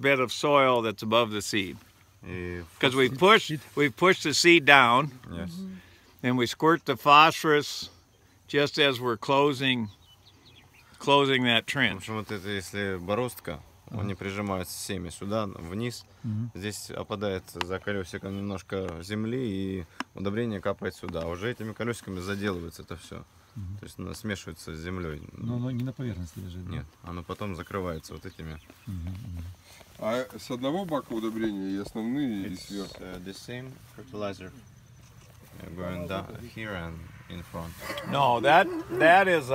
bit of soil that's above the seed. Because we've pushed the seed down, Yes. and we squirt the phosphorus just as we're closing that В trench. общем, вот это, если бороздка, они прижимают семя сюда, вниз. Здесь опадает за колесиком немножко земли, и удобрение капает сюда. Уже этими колесиками заделывается это все. То есть оно смешивается с землей. Но оно не на поверхности лежит. Нет, оно потом закрывается вот этими. А с одного бака удобрения и основные, и сверху? The same fertilizer going down here and in front. No, that is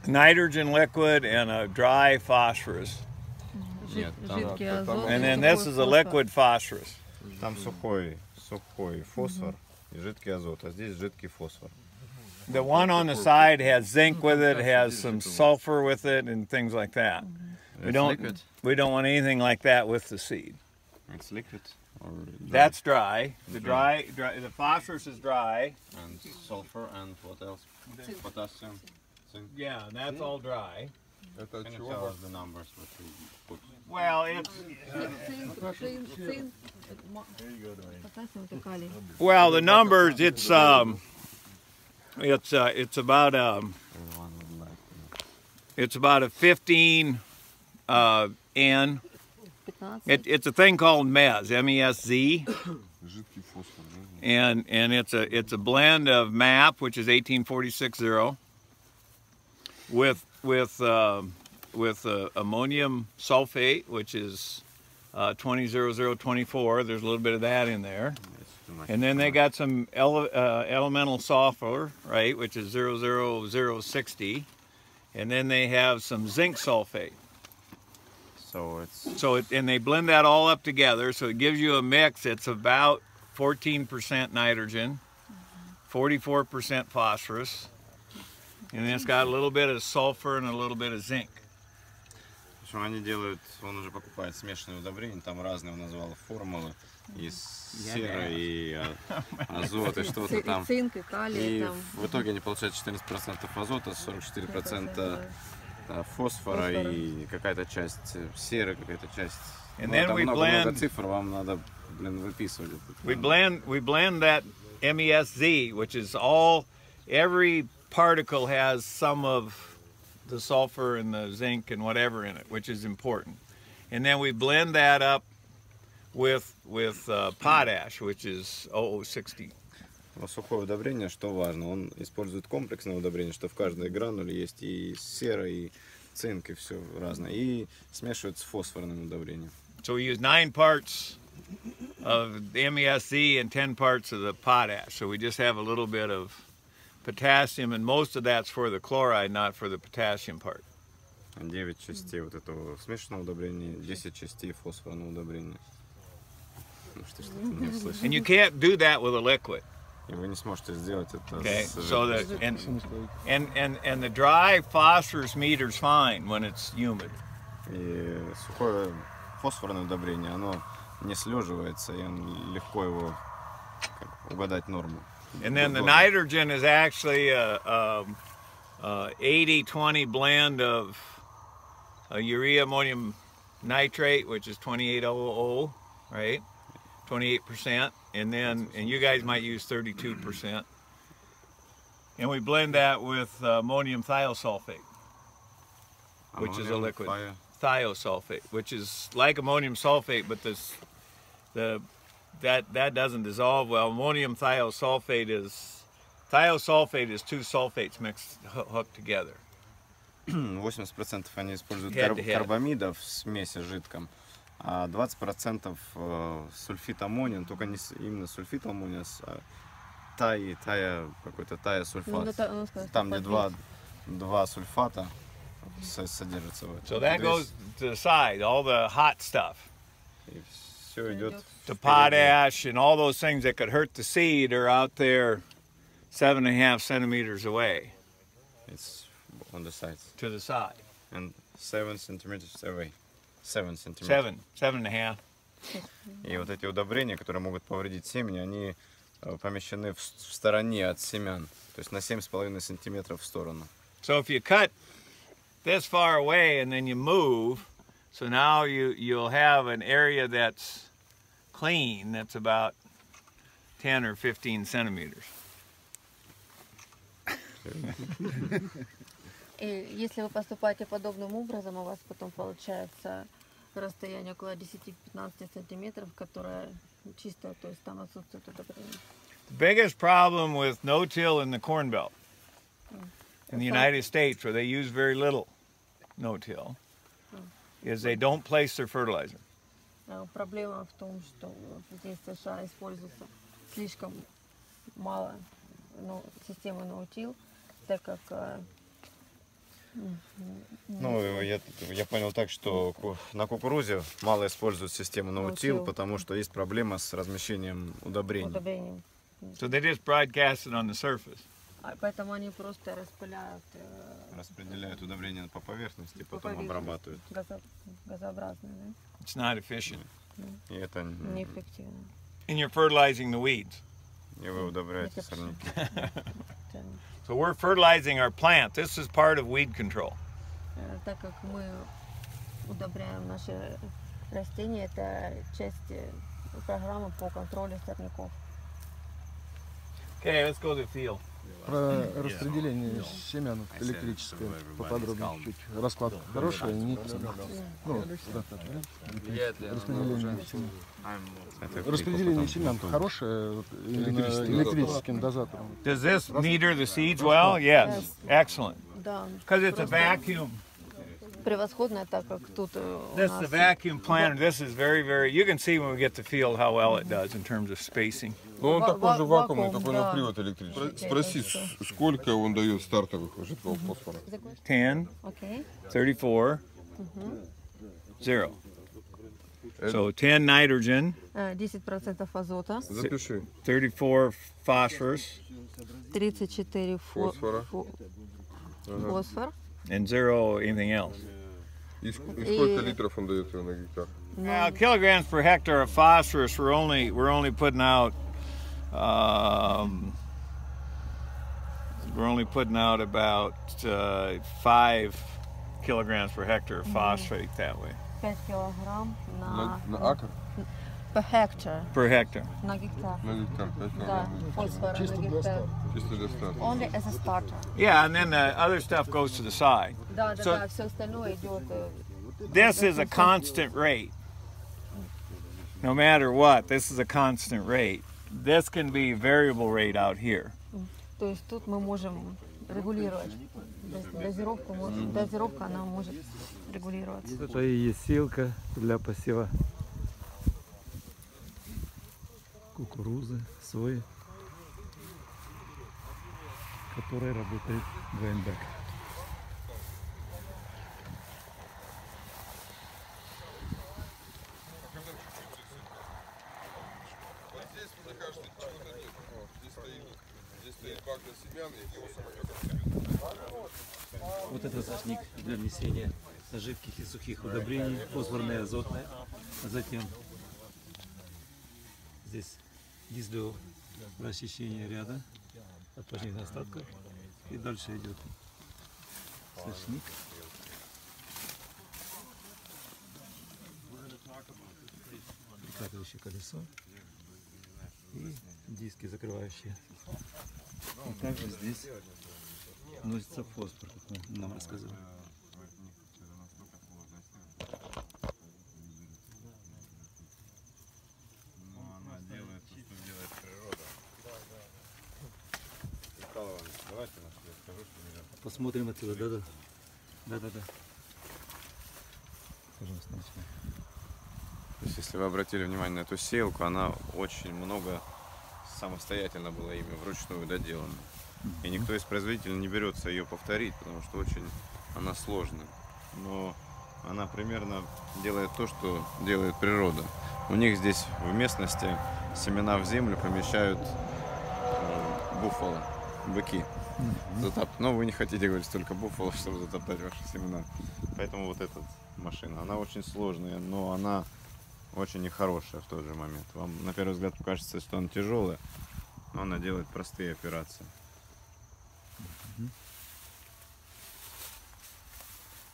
nitrogen liquid and a dry phosphorus. Нет, Жидкий азот. And then this is a liquid phosphorus. там сухой фосфор и жидкий азот, а здесь жидкий фосфор. The one on the side has zinc with it, has some sulfur with it, and things like that. We don't want anything like that with the seed. It's liquid or That's dry. The phosphorus is dry. and sulfur and what else? Potassium. Zinc. Yeah, and that's all dry. Это Can you чего? tell us the numbers what you put? Well, it's Потасиум это калий. well the numbers. It's about Everyone would like to know. it's about a 15 N. 15. It's a thing called MES, M-E-S-Z, Жидкий фосфор. Да? and it's a blend of MAP, which is 1846-0, with ammonium sulfate, which is 200024. There's a little bit of that in there. It's too much. And then they got some elemental sulfur, right, which is 00060. And then they have some zinc sulfate. So it's And they blend that all up together, so it gives you a mix. It's about 14% nitrogen, 44% phosphorus, and then it's got a little bit of sulfur and a little bit of zinc. В общем, они делают, он уже покупает смешанные удобрения, там разные он назвал формулы, и сера, и азот, и что-то там. Цинк и калий И там. в итоге они получают 14% азота, 44% фосфора и какая-то часть серы, какая-то часть. And Ну, then там we много blend- цифр, вам надо, выписывать. We blend that MESZ, which is every particle has some of the sulfur and the zinc and whatever in it, which is important. And then we blend that up with potash, which is 0060. Но сухое удобрение, что важно, он использует комплексное удобрение, что в каждой грануле есть и сера, и цинк, и все разное. И смешивают с фосфорным удобрением. So we use 9 parts of the MESZ and 10 parts of the potash. So we just have a little bit of potassium, and most of that's for the chloride, not for the potassium part. 9 частей вот этого смешанного удобрения, 10 частей фосфорного удобрения. Ну, что-то не услышал. And you can't do that with a liquid. И вы не сможете сделать это Okay, с so that and the dry phosphorus meter is fine when it's humid. И сухое фосфорное удобрение, оно не слеживается, и он легко его угадать норму. And then the nitrogen is actually a 80-20 blend of urea ammonium nitrate, which is 2800, right? 28%, and you guys might use 32%. And we blend that with ammonium thiosulfate, which is a liquid. Thiosulfate, which is like ammonium sulfate, but that doesn't dissolve well. Ammonium thiosulfate is two sulfates mixed, hooked together. 80% они используют Head to head. карбамидов в смеси жидком, а 20% сульфит аммония, только не именно сульфит аммония, а какой-то тая-сульфат. Там, где два сульфата содержатся в этом. So that goes to the side, all the hot stuff. И все идет The potash and all those things that could hurt the seed are out there 7.5 centimeters away It's on the sides. to the side. And 7 centimeters away. 7 centimeters. 7.5. И вот эти удобрения, которые могут повредить семени, они помещены в стороне от семян, то есть на 7,5 сантиметров в сторону. So if you cut this far away and then you move, so now you'll have an area that's clean, that's about 10 or 15 centimeters. И если вы поступаете подобным образом, у вас потом получается расстояние около 10-15 сантиметров, которое чистое, то есть там отсутствует удобрение. The biggest problem with no-till in the Corn Belt in the United States, where they use very little no-till, is they don't place their fertilizer. Проблема в том, что здесь в США используется слишком мало системы no-till, так как ну, я понял так, что на кукурузе мало используют систему no-till, потому что есть проблема с размещением удобрений. So they just broadcast it on the surface. Поэтому они просто распределяют удобрения по поверхности, потом обрабатывают. Газообразные, да? It's not efficient. И это неэффективно. And you're fertilizing the weeds. И вы удобряете сорняки. So we're fertilizing our plant. This is part of weed control. Так как мы удобряем наши растения, это часть программы по контролю сорняков. Okay, let's go to the field. Про распределение семян электрическое поподробнее чуть. Расклад хороший, не распределение семян хорошее электрическим дозатором. Does this meter the seeds well? Yes, excellent. Because it's a vacuum. Превосходно, так как тут This is a vacuum planter. This is very. You can see when we get to the field how well it does in terms of spacing. Ну он такой же вакуумный, такой на привод электрический. Спроси, сколько он дает стартовых жидкого фосфора? 10, 34, 0. So 10 nitrogen. 10% азота. Запиши. 34 phosphorus. 34 фосфор. And 0 anything else. И сколько литров он дает на гектар? Now, kilograms per hectare of phosphorus, we're only putting out about 5 kilograms per hectare of phosphate that way. 5 килограмм На акр? per hectare. Per hectare. На гектар. На гектар, 5 Да, килограмм. фосфора на гектар. Чисто для старта. Only as a starter. Yeah, and then the other stuff goes to the side. Да, So- все остальное идет. This is a constant rate. No matter what, this is a constant rate. This can be variable rate out here. То есть тут мы можем регулировать дозировку. Дозировка она может регулироваться. Это и есть силка для посева кукурузы, сои, которой работает Двейн Бэк. Здесь, мне кажется, чего-то нет. Здесь стоит бак для семян, и его самолет. Вот это сошник для внесения жидких и сухих удобрений, фосфорное, азотное. А затем здесь дизлю расчищение ряда от пожних остатков. И дальше идет сошник. Прикатывающее колесо и диски закрывающие. И также здесь вносится фосфор, как нам рассказывали. Она делает то, что делает природа. Михаил Иванович, давайте я скажу, что нельзя. Посмотрим отсюда, да-да. Пожалуйста, начинаем. То есть, если вы обратили внимание на эту сеялку, она очень много самостоятельно была ими вручную доделана. И никто из производителей не берется ее повторить, потому что очень она сложная. Но она примерно делает то, что делает природа. У них здесь в местности семена в землю помещают буффало, быки. Но вы не хотите говорить столько буффало, чтобы затоптать ваши семена. Поэтому вот эта машина, она очень сложная, но она очень нехорошая в тот же момент. Вам на первый взгляд покажется, что он тяжелый, но она делает простые операции.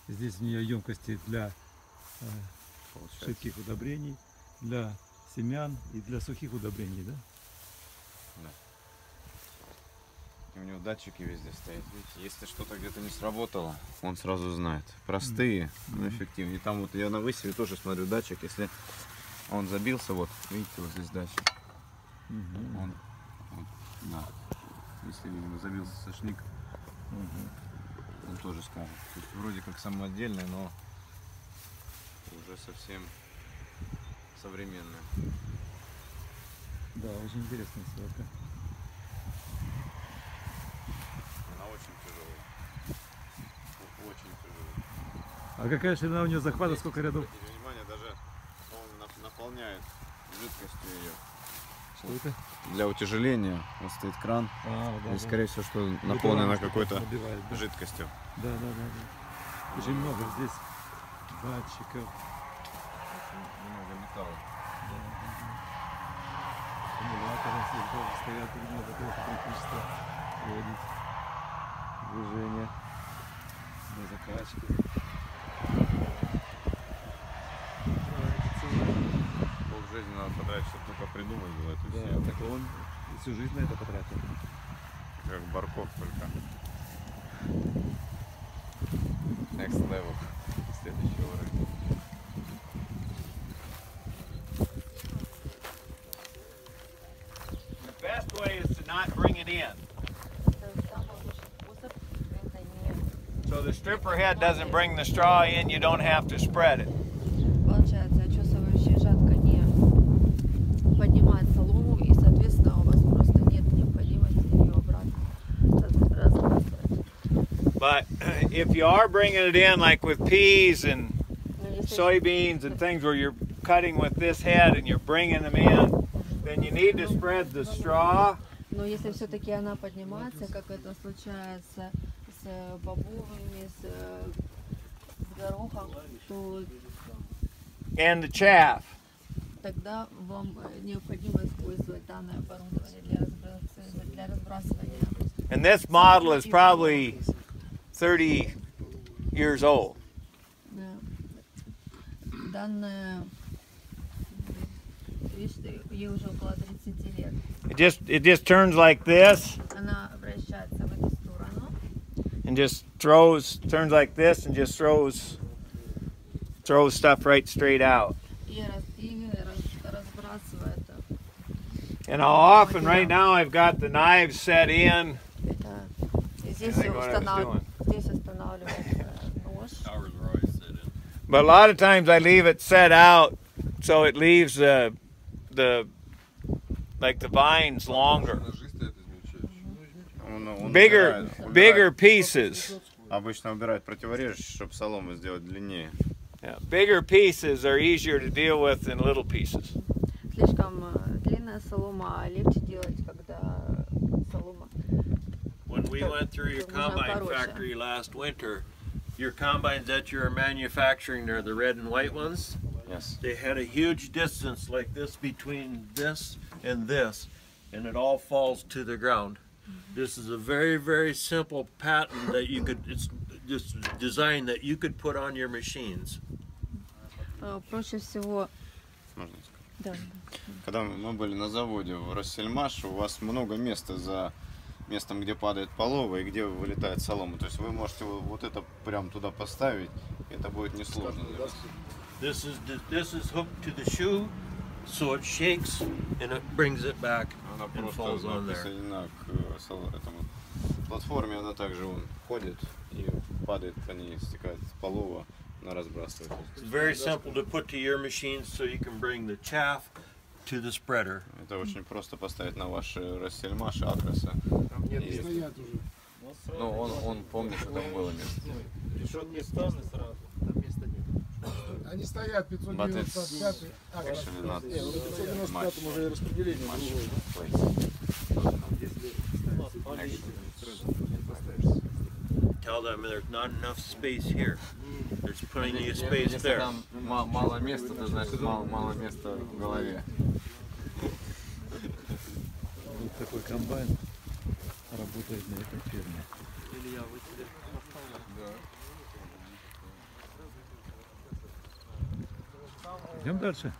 Здесь у нее емкости для жидких удобрений, для семян и для сухих удобрений, да? Да. И у него датчики везде стоят. Видите, если что-то где-то не сработало, он сразу знает. Простые, но эффективные. И там вот я на высеве тоже смотрю датчик. Если он забился, вот, видите, вот здесь датчик. Он, вот, да. Если забился сошник, он тоже скажет. То есть вроде как самодельный, но уже совсем современный. Да, очень интересная сварка. Она очень тяжелая. Очень тяжелая. А какая ширина у нее захвата, сколько рядов? Обратите внимание, даже он наполняет жидкостью ее. Что это? Для утяжеления вот стоит кран. Да, И скорее всего, что наполнено какой-то жидкостью. Да. Очень много здесь датчиков. Много металла. Аккумуляторы здесь тоже стоят, видно, для того, чтобы электричество проводить движение для закачки. Полжизни надо потратить, чтобы только придумать было это все. Да, так он всю жизнь на это потратил. Как Барков только. Next level. Следующий уровень. The best way is to not bring it in. So the stripper head doesn't bring the straw in, you don't have to spread it. Получается, очесывающая жатка не поднимает солому, и, соответственно, у вас просто нет необходимости ее обратно разбрасывать. But if you are bringing it in, like with peas and soybeans and things where you're cutting with this head and you're bringing them in, then you need to spread the straw. Но если все-таки она поднимается, как это случается с бобовыми, с горохом, то And the chaff. тогда вам необходимо использовать данное оборудование для разбрасывания. And this model is probably 30 years old. Данная вещь, ей уже около 30 лет. It just turns like this Она вращается в эту сторону. and just turns like this and just throws stuff right straight out. И разбрасывает. And how often right now I've got the knives set in. Здесь устанавливается нож. But a lot of times I leave it set out so it leaves the vines longer. Bigger pieces. Обычно убирают противорежущие, чтобы солому сделать длиннее. Yeah, bigger pieces are easier to deal with than little pieces. Слишком длинная солома, легче делать, когда солома. When we went through your combine factory last winter, your combines that you're manufacturing, they're the red and white ones. Yes. They had a huge distance like this between this, and it all falls to the ground. This is a very, very simple pattern that you could, it's just design that you could put on your machines. Проще всего. Можно сказать? Да. Когда мы были на заводе в Россельмаш, у вас много места за местом, где падает полова и где вылетает солома. То есть вы можете вот это прям туда поставить, и это будет несложно для вас. This is hooked to the shoe, so it shakes and it brings it back Она and просто falls on there. присоединена к этому платформе, она также ходит и падает по ней, стекает полова, она разбрасывает. It's very simple to put to your machines so you can bring the chaff to the spreader. Это очень просто поставить на ваши Россельмаши, Акросы. Стоят уже. Ну, он помнит, что там было место. Они стоят 595. Actually not 595 уже распределение. Tell them there's not enough space here. it's putting you space Если there. там мало места, то значит мало места в голове. Вот такой комбайн работает на этой ферме. Идем дальше.